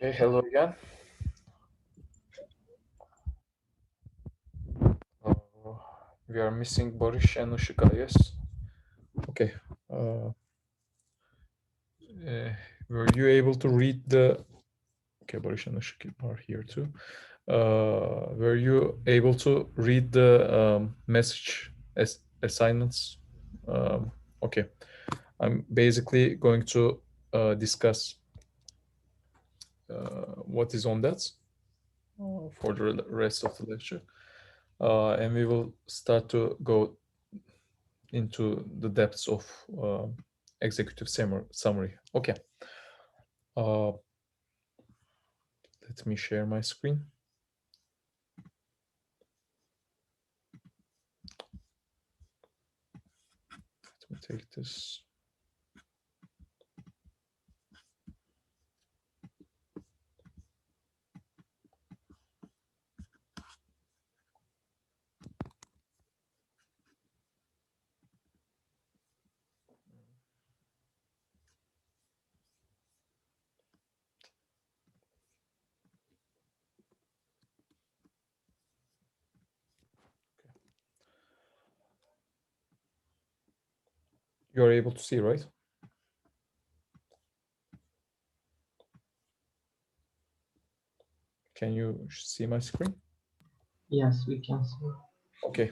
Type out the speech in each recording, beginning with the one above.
Okay, hello again. Uh, we are missing Boris and Ushika, yes. Okay. Uh, were you able to read the... Okay, Boris and Ushika are here too. Were you able to read the message assignments? Okay. I'm basically going to discuss what is on that for the rest of the lecture. And we will start to go into the depths of executive summary. Okay. Uh, let me share my screen. Let me take this. You're able to see, right? Can you see my screen? Yes, we can see. Okay.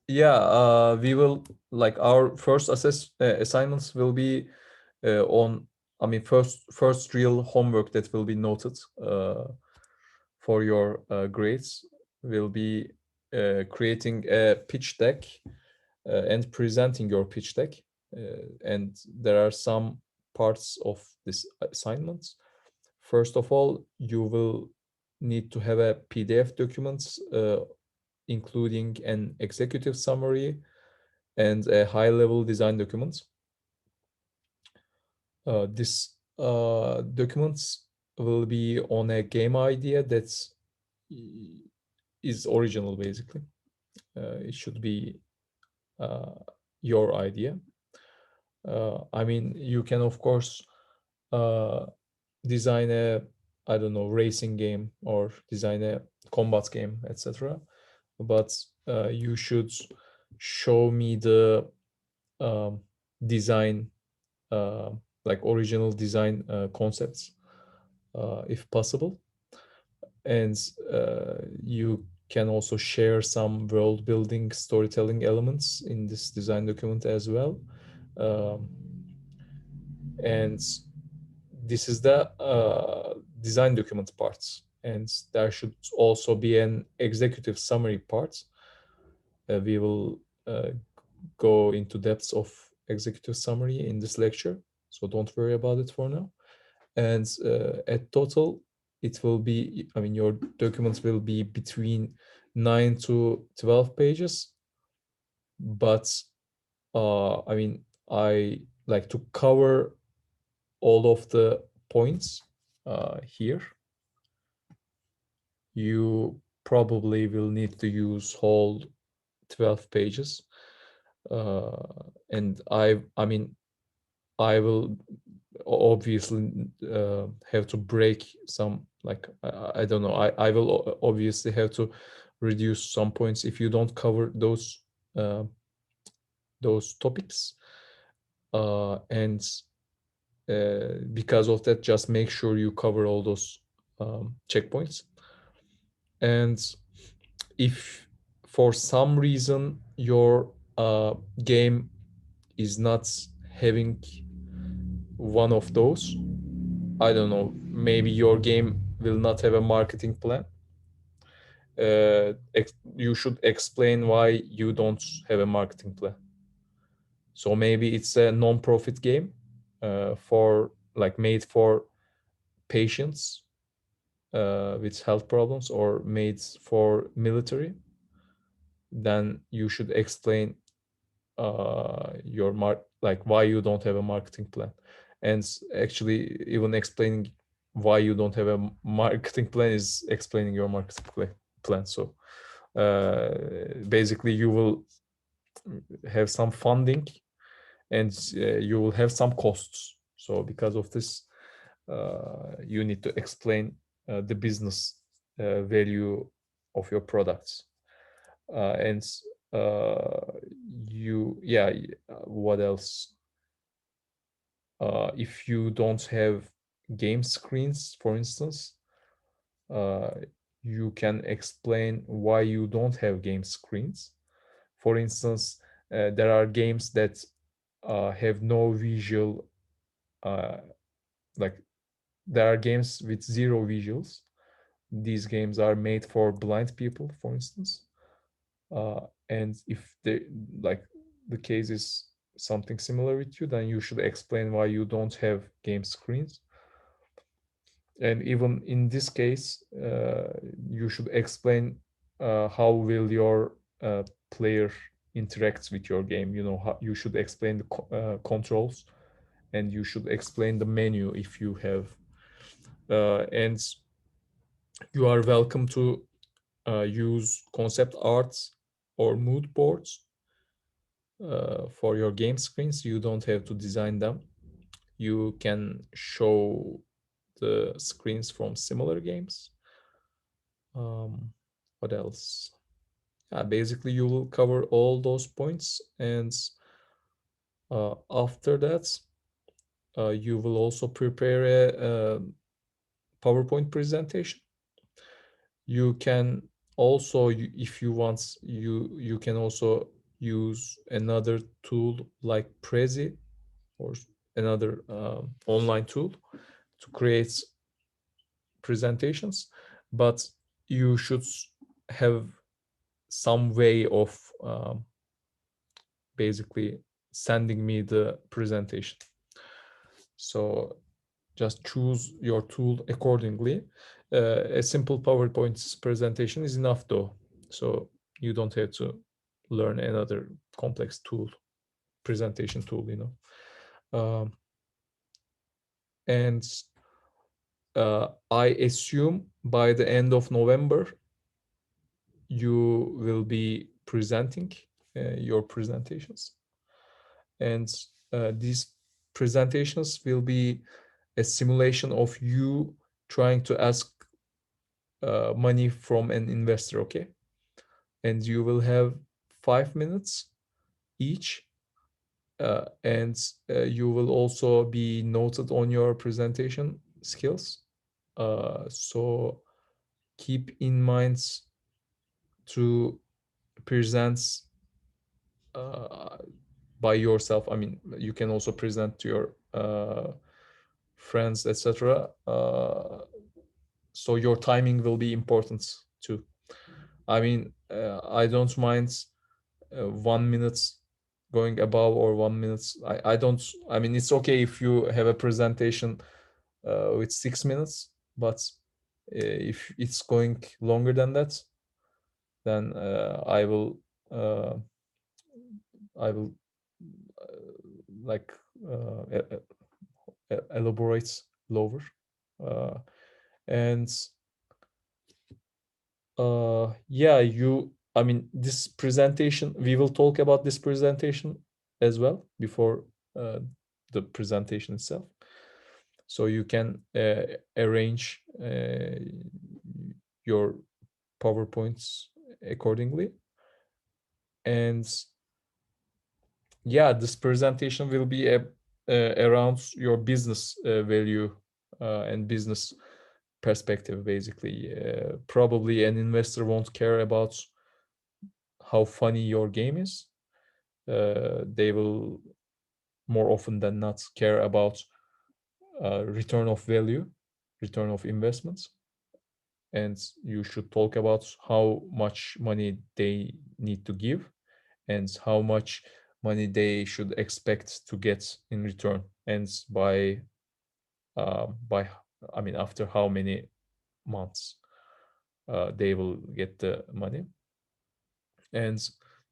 Yeah, we will, like, our first assignments will be on, I mean, first real homework that will be noted for your grades will be creating a pitch deck and presenting your pitch deck. And there are some parts of this assignment. First of all, you will need to have a PDF document including an executive summary and a high-level design document. This documents will be on a game idea that's is original, basically. It should be your idea. I mean, you can, of course, design a, I don't know, racing game or design a combat game, etc. But you should show me the um, design, uh, like original design concepts, if possible. And you can also share some world building storytelling elements in this design document as well. Um, and this is the design document parts, and there should also be an executive summary part. We will go into depths of executive summary in this lecture, so don't worry about it for now. And at total, it will be, I mean, your documents will be between 9 to 12 pages, but I mean, I like to cover all of the points here. You probably will need to use whole 12 pages. And I mean, I will obviously have to break some, like, I don't know, I will obviously have to reduce some points if you don't cover those topics. And because of that, just make sure you cover all those checkpoints. And if for some reason your game is not having one of those, I don't know, maybe your game will not have a marketing plan. You should explain why you don't have a marketing plan. So maybe it's a non-profit game for, like, made for patients with health problems, or made for military. Then you should explain like why you don't have a marketing plan. And actually, even explaining why you don't have a marketing plan is explaining your marketing plan. So basically, you will have some funding, and you will have some costs. So because of this, you need to explain the business value of your products. And uh, what else? If you don't have game screens, for instance, uh, you can explain why you don't have game screens. For instance, there are games that have no visual, uh, like there are games with zero visuals. These games are made for blind people, for instance. And if they like the case is something similar with you, then you should explain why you don't have game screens. And even in this case, you should explain how will your player interacts with your game. You know, how you should explain the controls, and you should explain the menu if you have. And you are welcome to use concept arts or mood boards for your game screens. You don't have to design them. You can show the screens from similar games. Um, what else? Basically, you will cover all those points, and after that, you will also prepare a PowerPoint presentation. You can also, if you want, you can also use another tool like Prezi or another online tool to create presentations, but you should have some way of basically sending me the presentation. So just choose your tool accordingly. A simple PowerPoint presentation is enough though. So you don't have to learn another complex tool, presentation tool, you know. And I assume by the end of November, you will be presenting your presentations. And these presentations will be a simulation of you trying to ask money from an investor, okay? And you will have 5 minutes each, and you will also be noted on your presentation skills. So keep in mind to present uh, by yourself. I mean, you can also present to your friends, etc. So your timing will be important too. I mean, I don't mind 1 minute going above or 1 minute. I don't. I mean, it's okay if you have a presentation with 6 minutes, but if it's going longer than that, then uh, I will like uh, elaborate lower. Uh, and yeah, I mean, this presentation, we will talk about this presentation as well before uh, the presentation itself. So you can arrange your PowerPoints accordingly. And yeah, this presentation will be around your business value and business perspective, basically. Probably an investor won't care about how funny your game is. They will more often than not care about return of value, return of investments. And you should talk about how much money they need to give and how much money they should expect to get in return, and by I mean after how many months they will get the money. And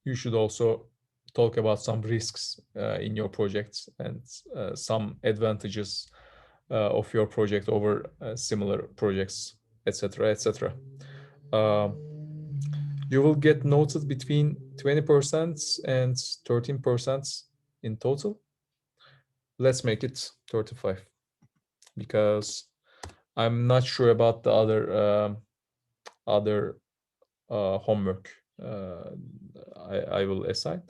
you should also talk about some risks in your projects and some advantages of your project over similar projects, etc., etc. Um, you will get noted between 20% and 13% in total. Let's make it 35. because I'm not sure about the other homework I will assign.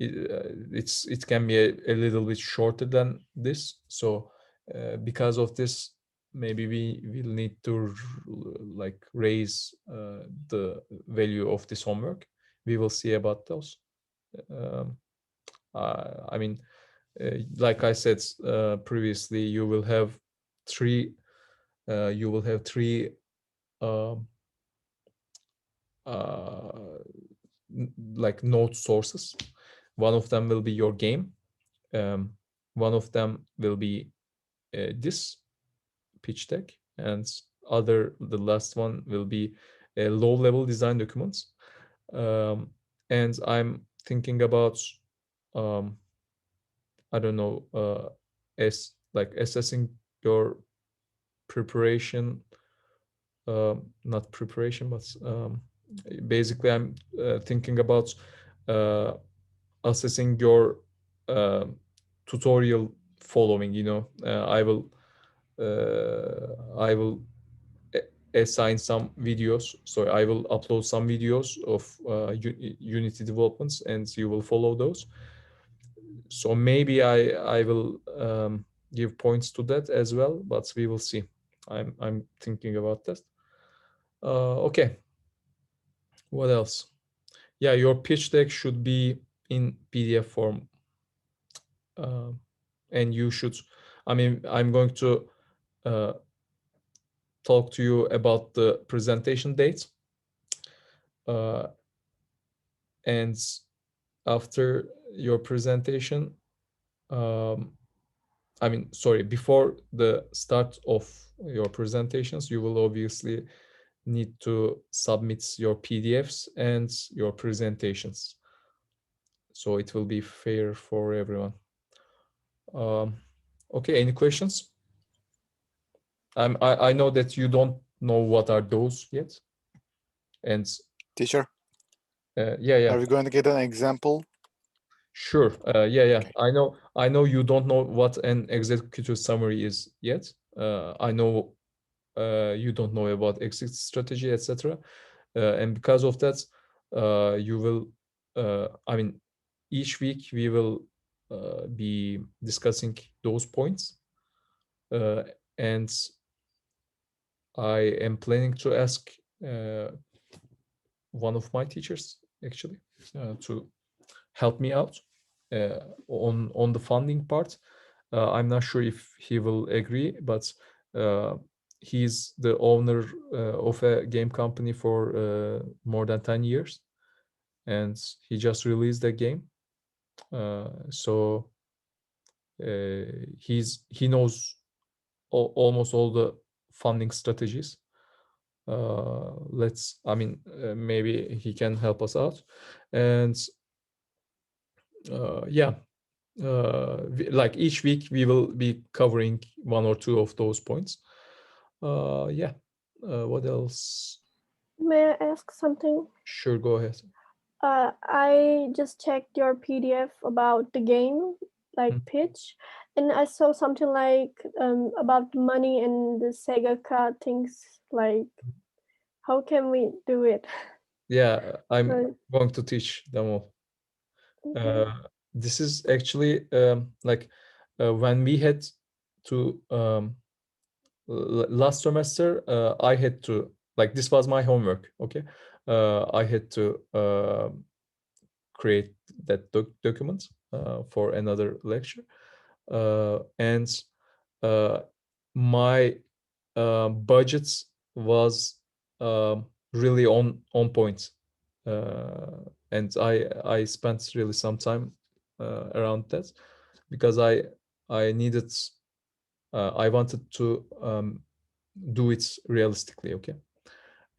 It can be a little bit shorter than this. So because of this, maybe we will need to like raise the value of this homework. We will see about those. Um, I mean, like I said previously, three. You will have three um, uh, like node sources. One of them will be your game. Um, One of them will be this pitch deck, and the last one will be a low-level design documents. Um, and I'm thinking about um, I don't know as like assessing your preparation, not preparation, but basically I'm thinking about uh, assessing your uh, tutorial following. I will assign some videos, so I will upload some videos of unity developments, and you will follow those. So maybe I will give points to that as well, but we will see. I'm thinking about that. Okay, what else? Yeah, your pitch deck should be in PDF form, uh, and you should. I mean, I'm going to uh, talk to you about the presentation dates, uh, and after your presentation, um, I mean, sorry, before the start of your presentations, you will obviously need to submit your PDFs and your presentations. So it will be fair for everyone. Um, okay, any questions? I know that you don't know what are those yet. And Teacher, yeah, yeah, are we going to get an example? sure. Yeah, yeah. Okay. I know you don't know what an executive summary is yet. I know you don't know about exit strategy, etc. And because of that, you will. I mean, each week we will be discussing those points, uh, and I am planning to ask one of my teachers actually to help me out on the funding part. I'm not sure if he will agree, but uh, he's the owner of a game company for more than 10 years, and he just released a game. So he knows almost all the funding strategies. Maybe he can help us out, and yeah, like each week we will be covering one or two of those points. Yeah. What else? May I ask something? Sure, go ahead. I just checked your PDF about the game, like Mm. pitch, and I saw something like about money and the Sega card things. Like, how can we do it? Yeah, I'm Like, going to teach them all. okay. This is actually like when we had to last semester, I had to like this was my homework. Okay, I had to create that document for another lecture, and uh, my budget was really on point, and I spent really some time around that because I needed I wanted to do it realistically. Okay,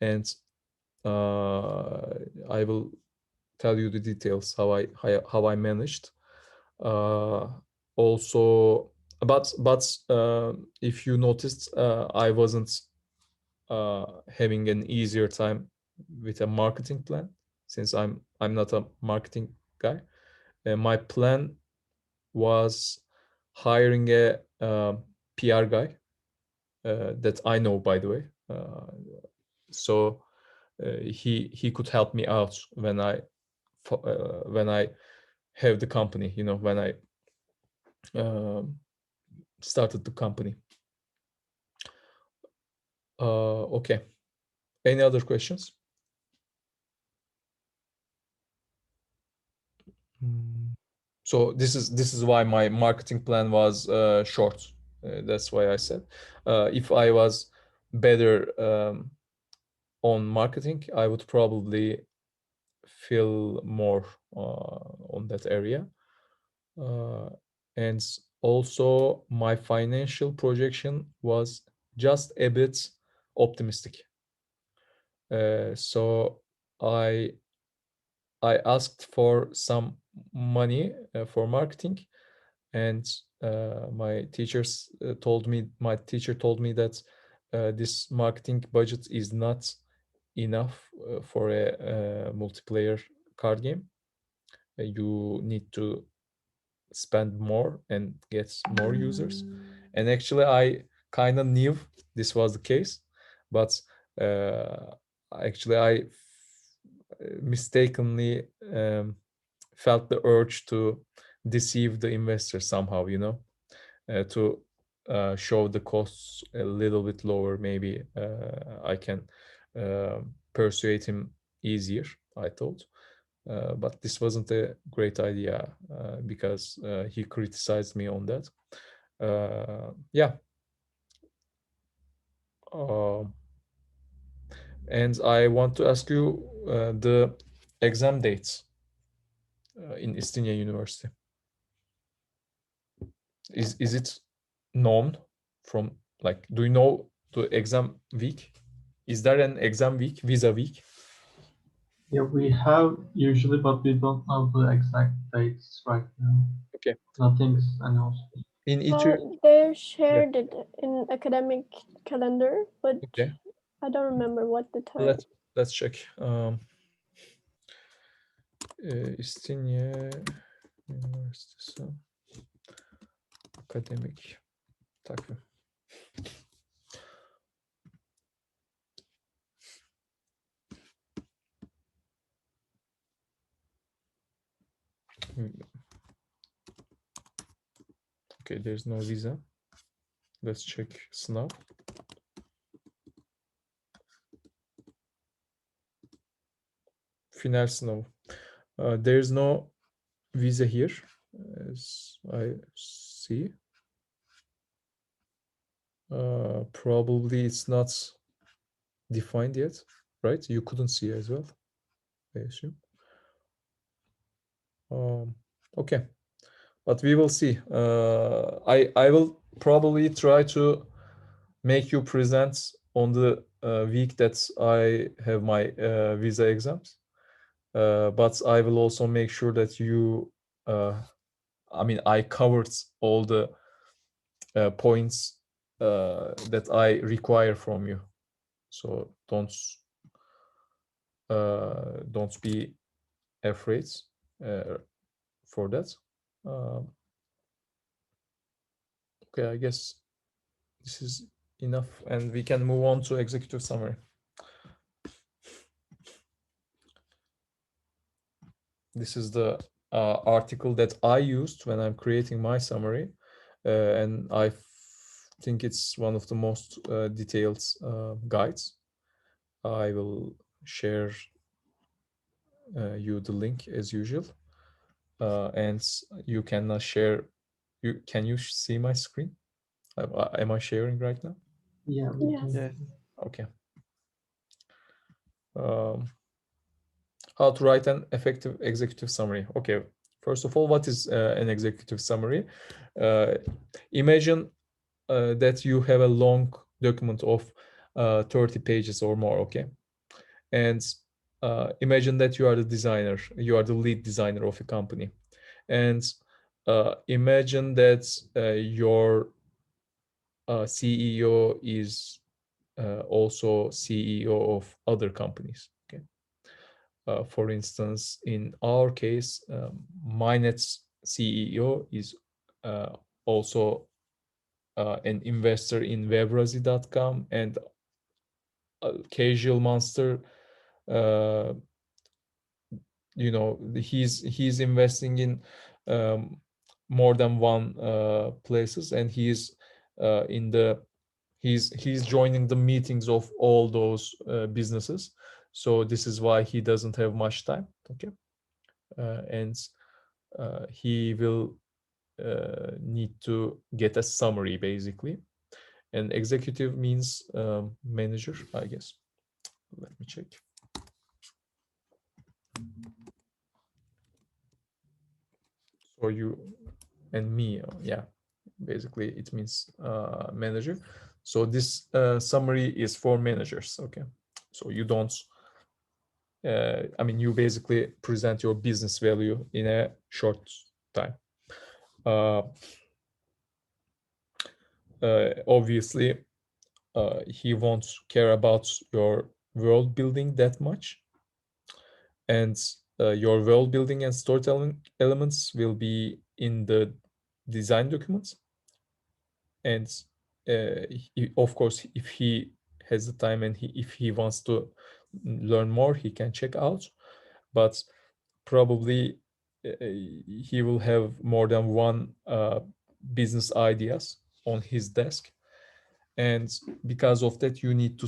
and I will tell you the details how I managed. Uh, Also, but if you noticed, I wasn't having an easier time with a marketing plan since I'm not a marketing guy. My plan was hiring a PR guy that I know, by the way. So he could help me out when I have the company, you know, when I started the company. Okay. Any other questions? So this is why my marketing plan was short. That's why I said if I was better on marketing, I would probably feel more on that area. And also my financial projection was just a bit optimistic. So I asked for some money for marketing, and my teacher told me that this marketing budget is not enough for a multiplayer card game. You need to spend more and get more users. And actually, I kind of knew this was the case, but actually, I mistakenly felt the urge to deceive the investor somehow, you know, to show the costs a little bit lower. Maybe I can persuade him easier, I thought. But this wasn't a great idea because he criticized me on that. Yeah. Um, and I want to ask you the exam dates in Istinye University. Is it known from, like, do you know the exam week? Is there an exam week, visa week? Yeah, we have usually, but we don't know the exact dates right now. Okay. Nothing's announced. In each They shared it in academic calendar, but okay, I don't remember what the time. let's check. İstinye Üniversitesi akademik takvim. Okay, there's no visa. Let's check sınav. Final sınav. There's no visa here, as I see. Probably it's not defined yet, right? You couldn't see as well, I assume. Okay, but we will see. I will probably try to make you present on the week that I have my visa exams. But I will also make sure that you, I mean, I covered all the points that I require from you. So don't be afraid for that. Okay, I guess this is enough, and we can move on to executive summary. This is the article that I used when I'm creating my summary, and I think it's one of the most detailed guides. I will share you the link as usual, and you can share. Can you see my screen? Am I sharing right now? Yeah, we Yes. can. Okay. How to write an effective executive summary. Okay, first of all, what is an executive summary? Imagine that you have a long document of 30 pages or more, okay? And imagine that you are the designer, you are the lead designer of a company. And imagine that your CEO is also CEO of other companies, okay? For instance, in our case, MyNet's CEO is also an investor in webrazi.com, and Casual Monster, he's investing in more than one places, and he's joining the meetings of all those businesses. So this is why he doesn't have much time. Okay. And he will need to get a summary, basically. And executive means manager, I guess. Let me check. So you and me, yeah, basically it means manager. So this summary is for managers. Okay. So you don't, you basically present your business value in a short time. Obviously, he won't care about your world building that much, and your world building and storytelling elements will be in the design documents. And of course, if he has the time and if he wants to learn more, he can check out. But probably he will have more than one business ideas on his desk, and because of that you need to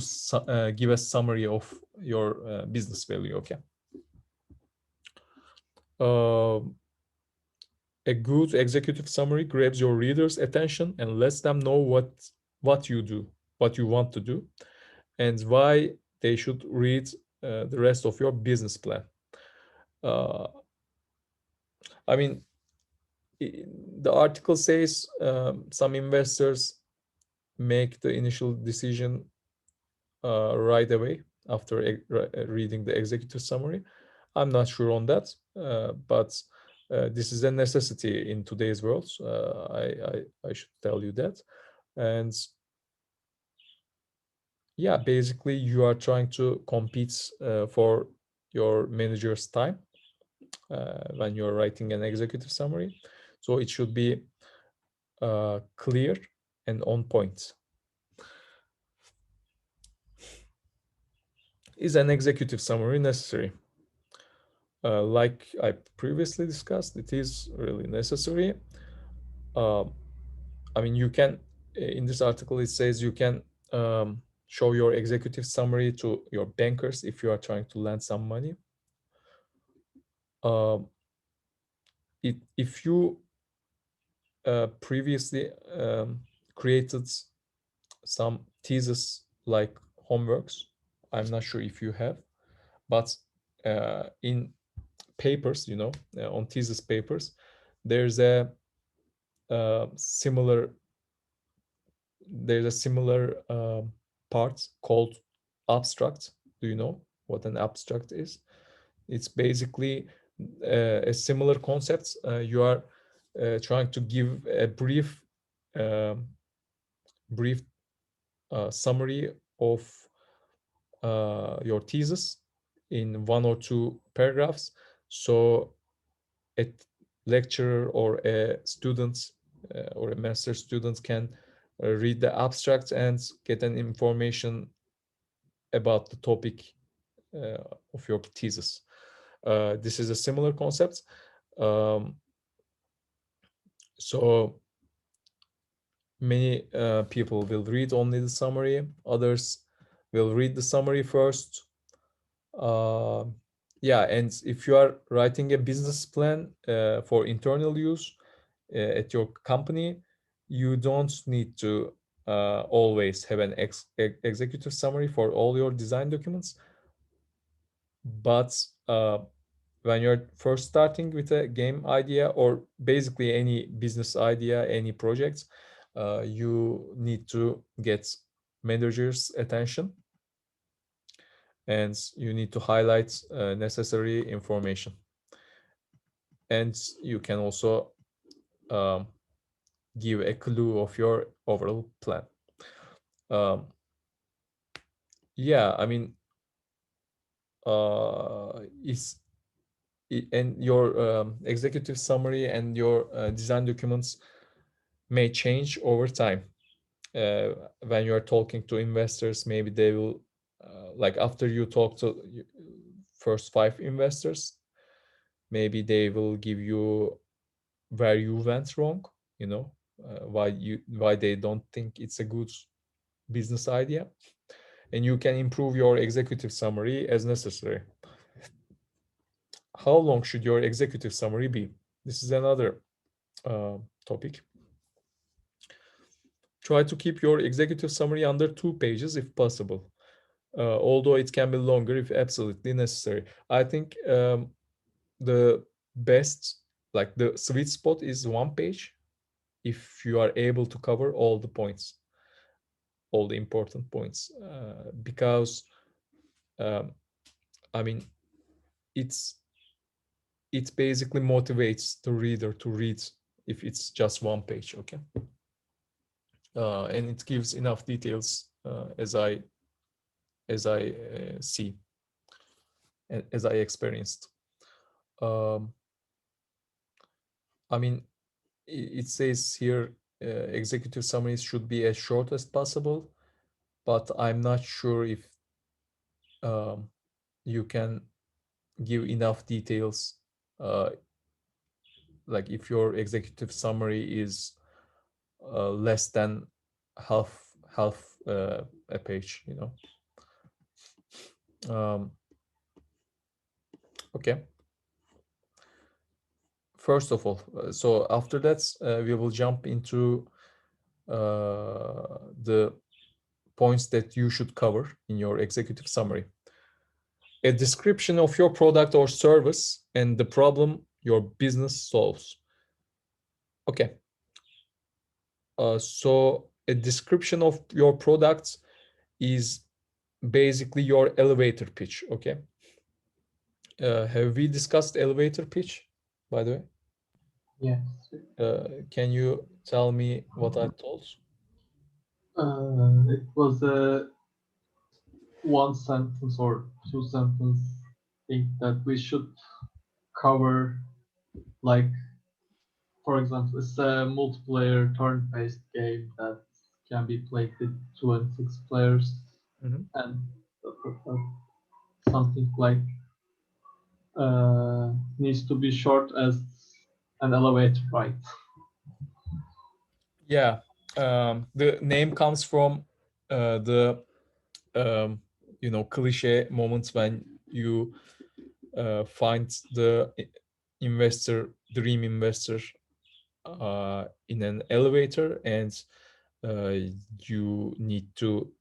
give a summary of your business value. Okay. A good executive summary grabs your readers' attention and lets them know what you do, what you want to do, and why they should read the rest of your business plan. uh, I mean, the article says some investors make the initial decision right away after reading the executive summary. I'm not sure on that, but this is a necessity in today's world. I should tell you that. And yeah, basically you are trying to compete for your manager's time when you're writing an executive summary. So it should be clear and on point. Is an executive summary necessary? Like I previously discussed, it is really necessary. You can, in this article, it says you can show your executive summary to your bankers if you are trying to lend some money. If you previously created some thesis like homeworks, I'm not sure if you have, but in papers, on thesis papers, there's a similar part called abstract. Do you know what an abstract is? It's basically a similar concept. You are trying to give a brief summary of your thesis in one or two paragraphs, so a lecturer or a student or a master student can read the abstract and get an information about the topic of your thesis. This is a similar concept. So many people will read only the summary, others will read the summary first. Yeah, and if you are writing a business plan for internal use at your company, you don't need to always have an executive summary for all your design documents. But when you're first starting with a game idea or basically any business idea, any project, you need to get managers' attention, and you need to highlight necessary information. And you can also give a clue of your overall plan. Yeah, and your executive summary and your design documents may change over time. when you are talking to investors, maybe they will like after you talk to first 5 investors, maybe they will give you where you went wrong, why they don't think it's a good business idea, and you can improve your executive summary as necessary. How long should your executive summary be? This is another topic. Try to keep your executive summary under 2 pages if possible, although it can be longer if absolutely necessary. I think the best, like the sweet spot, is 1 page if you are able to cover all the points, all the important points, because I mean, it basically motivates the reader to read if it's just 1 page, okay? And it gives enough details, as I see, as I experienced. I mean, it says here executive summaries should be as short as possible, but I'm not sure if you can give enough details, like if your executive summary is less than half a page, okay. First of all, so after that, we will jump into the points that you should cover in your executive summary. A description of your product or service and the problem your business solves. Okay. So a description of your product is basically your elevator pitch, okay? Have we discussed elevator pitch, by the way? Yes. Can you tell me what I told? It was a 1 sentence or 2 sentence thing that we should cover, like, for example, it's a multiplayer turn-based game that can be played with 2 and 6 players, Mhm. and something like needs to be short as an elevator ride. Yeah, the name comes from the cliche moments when you find the dream investor in an elevator, and uh, you need to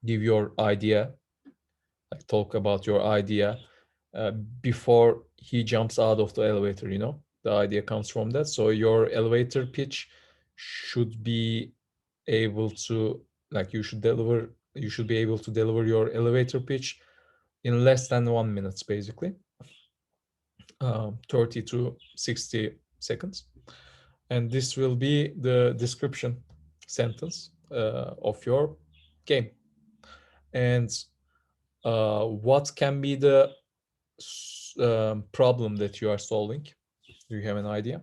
give your idea, like talk about your idea before he jumps out of the elevator. The idea comes from that. So your elevator pitch should be able to, like, you should be able to deliver your elevator pitch in less than 1 minute, basically, 30 to 60 seconds. And this will be the description sentence of your game. And what can be the problem that you are solving? Do you have an idea?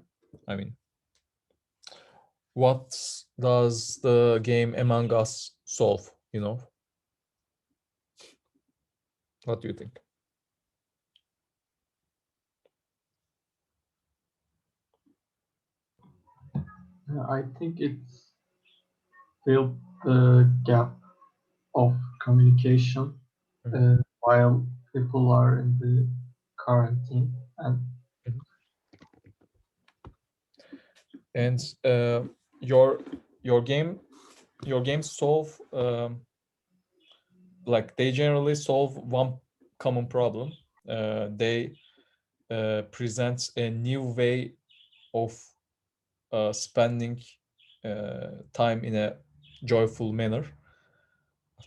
I mean, what does the game Among Us solve? What do you think? I think it's filled the gap of communication while people are in the quarantine, And your games solve, like, they generally solve one common problem. They present a new way of spending time in a joyful manner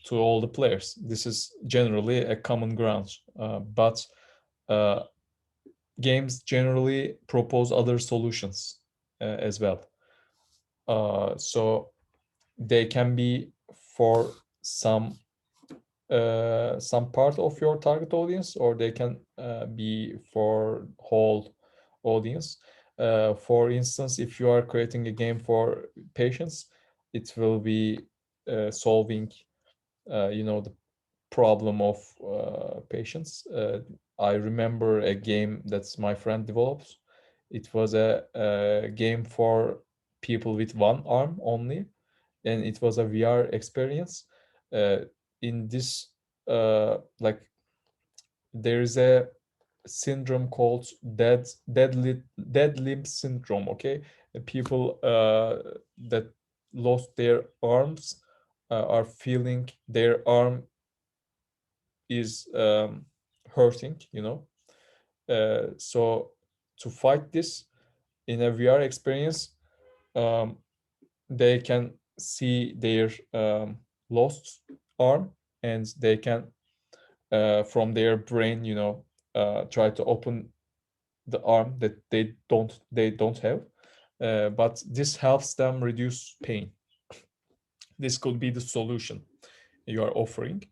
to all the players. This is generally a common ground, but uh, games generally propose other solutions as well. So they can be for some part of your target audience, or they can be for whole audience. For instance, if you are creating a game for patients, it will be solving the problem of patients. I remember a game that's my friend developed. It was a game for people with one arm only, and it was a VR experience. In this, like, there is a syndrome called dead limb syndrome. Okay, people that lost their arms are feeling their arm is hurting. So to fight this in a VR experience, um, they can see their lost arm, and they can from their brain, try to open the arm that they don't have. But this helps them reduce pain. This could be the solution you are offering.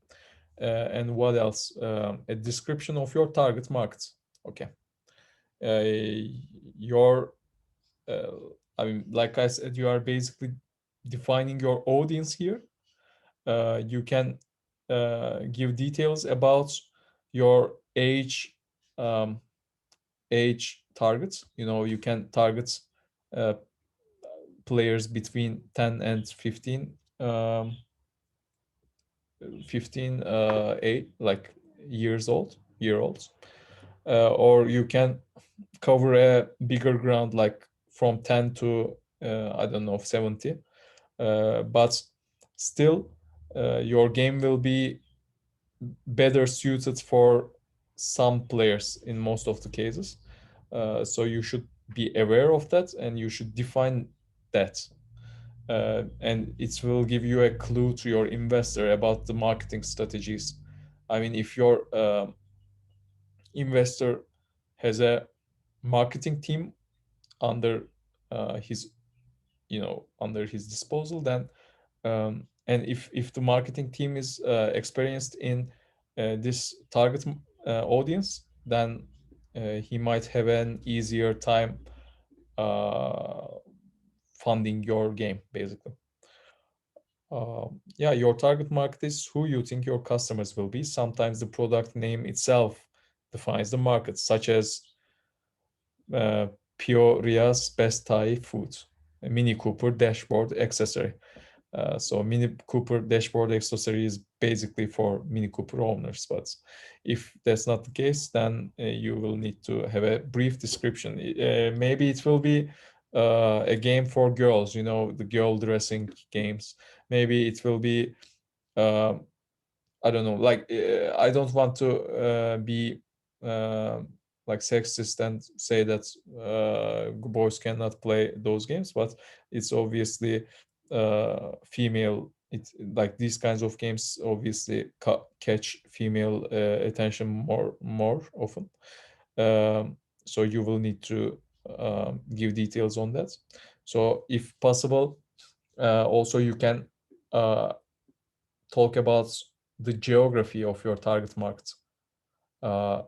And what else? A description of your target market. Okay. Your I mean, like I said, you are basically defining your audience here. You can give details about your um, age targets. You can target uh, players between 10 and 15, 8 like year olds. Or you can cover a bigger ground, like from 10 to I don't know, 70. But still, your game will be better suited for some players in most of the cases. So you should be aware of that, and you should define that. And it will give you a clue to your investor about the marketing strategies. I mean, if your investor has a marketing team under his under his disposal, then and if the marketing team is experienced in this target audience, then he might have an easier time uh, funding your game, basically. Yeah, your target market is who you think your customers will be. Sometimes the product name itself defines the market, such as uh, Peoria's best Thai food, a Mini Cooper dashboard accessory. So Mini Cooper dashboard accessory is basically for Mini Cooper owners. But if that's not the case, then you will need to have a brief description. Maybe it will be a game for girls, the girl dressing games. Maybe it will be, uh, I don't know, like, I don't want to be uh, like sexist and say that boys cannot play those games, but it's obviously female. It's like these kinds of games obviously catch female attention more often. So you will need to give details on that. So if possible, also you can talk about the geography of your target market. Uh,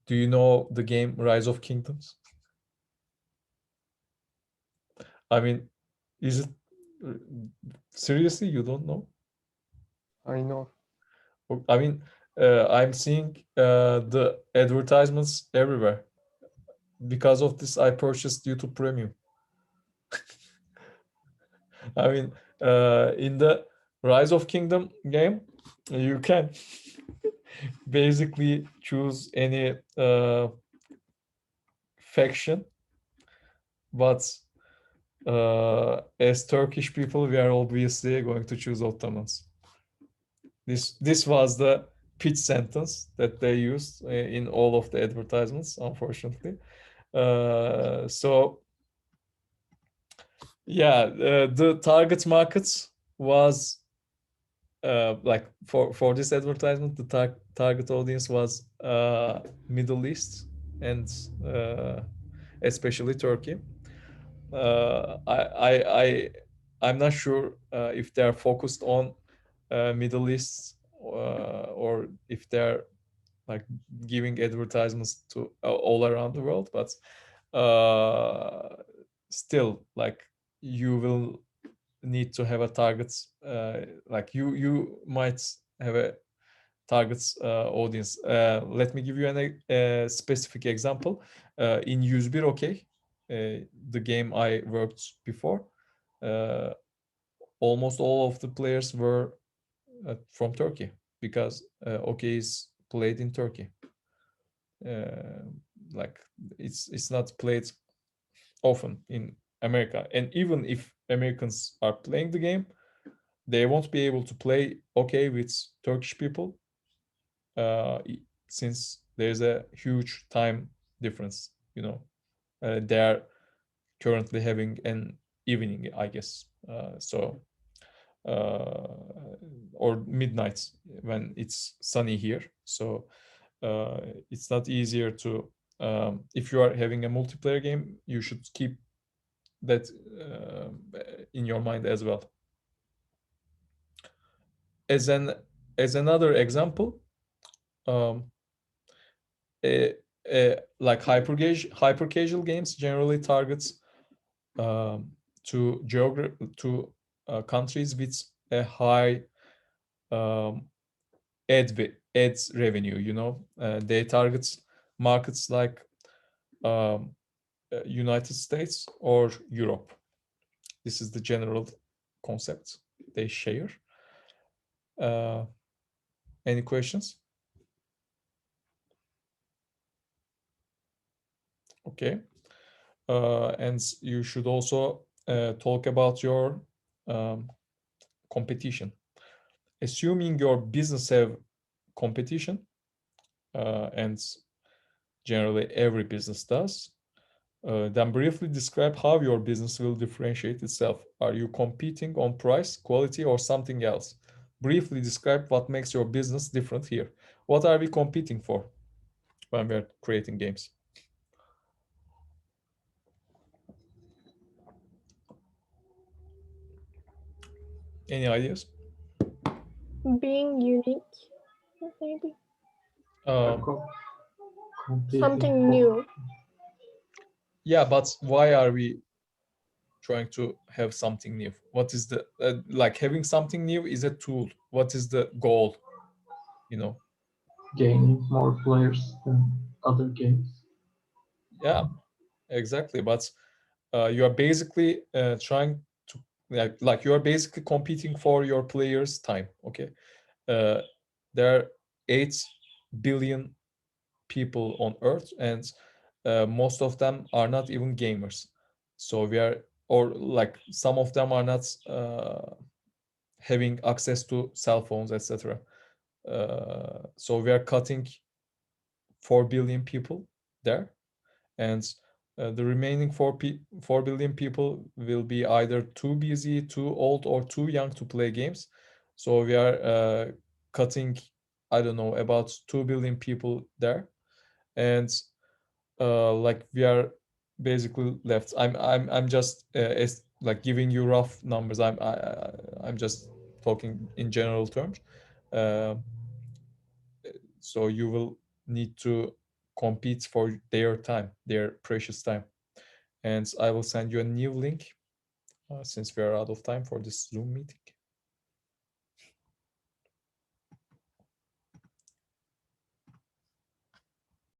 do you know the game Rise of Kingdoms? I mean, is it seriously you don't know? I know. I mean, I'm seeing the advertisements everywhere. Because of this, I purchased YouTube Premium. I mean, in the Rise of Kingdom game, you can basically choose any faction, but as Turkish people, we are obviously going to choose Ottomans. This was the pitch sentence that they used in all of the advertisements, unfortunately. So yeah, the target market was like for this advertisement, the target audience was Middle East, and especially Turkey. I'm not sure if they are focused on Middle East, or if they're like giving advertisements to all around the world, but still, like, you will need to have a target. Like you might have a targets audience. Let me give you a specific example. In 101 OK, the game I worked before, almost all of the players were from Turkey because OK is played in Turkey. Uh, like it's not played often in America, and even if Americans are playing the game, they won't be able to play OK with Turkish people uh, since there's a huge time difference. They are currently having an evening, I guess. Or midnight when it's sunny here. So it's not easier to. If you are having a multiplayer game, you should keep that in your mind as well. As another example, um, like hyper casual games generally targets um, to countries with a high um, ads revenue. They target markets like um, United States or Europe. This is the general concept they share. Uh, any questions? Okay. And you should also talk about your um, competition. Assuming your business have competition, and generally every business does, then briefly describe how your business will differentiate itself. Are you competing on price, quality, or something else? Briefly describe what makes your business different here. What are we competing for when we're creating games? Any ideas? Being unique, maybe Um, Competing something for new. yeah, but why are we trying to have something new? What is the like having something new is a tool. What is the goal? gaining more players than other games. Yeah, exactly. But you are basically trying to like you are basically competing for your players' time. Okay, uh, there are 8 billion people on Earth, and most of them are not even gamers. So we are, or like some of them are not having access to cell phones, etc. So we are cutting 4 billion people there, and the remaining 4 billion people will be either too busy, too old, or too young to play games. So we are cutting, I don't know, about 2 billion people there, and like we are basically left. I'm just like giving you rough numbers. I'm just talking in general terms. Uh, so you will need to compete for their time, their precious time. And I will send you a new link since we are out of time for this Zoom meeting.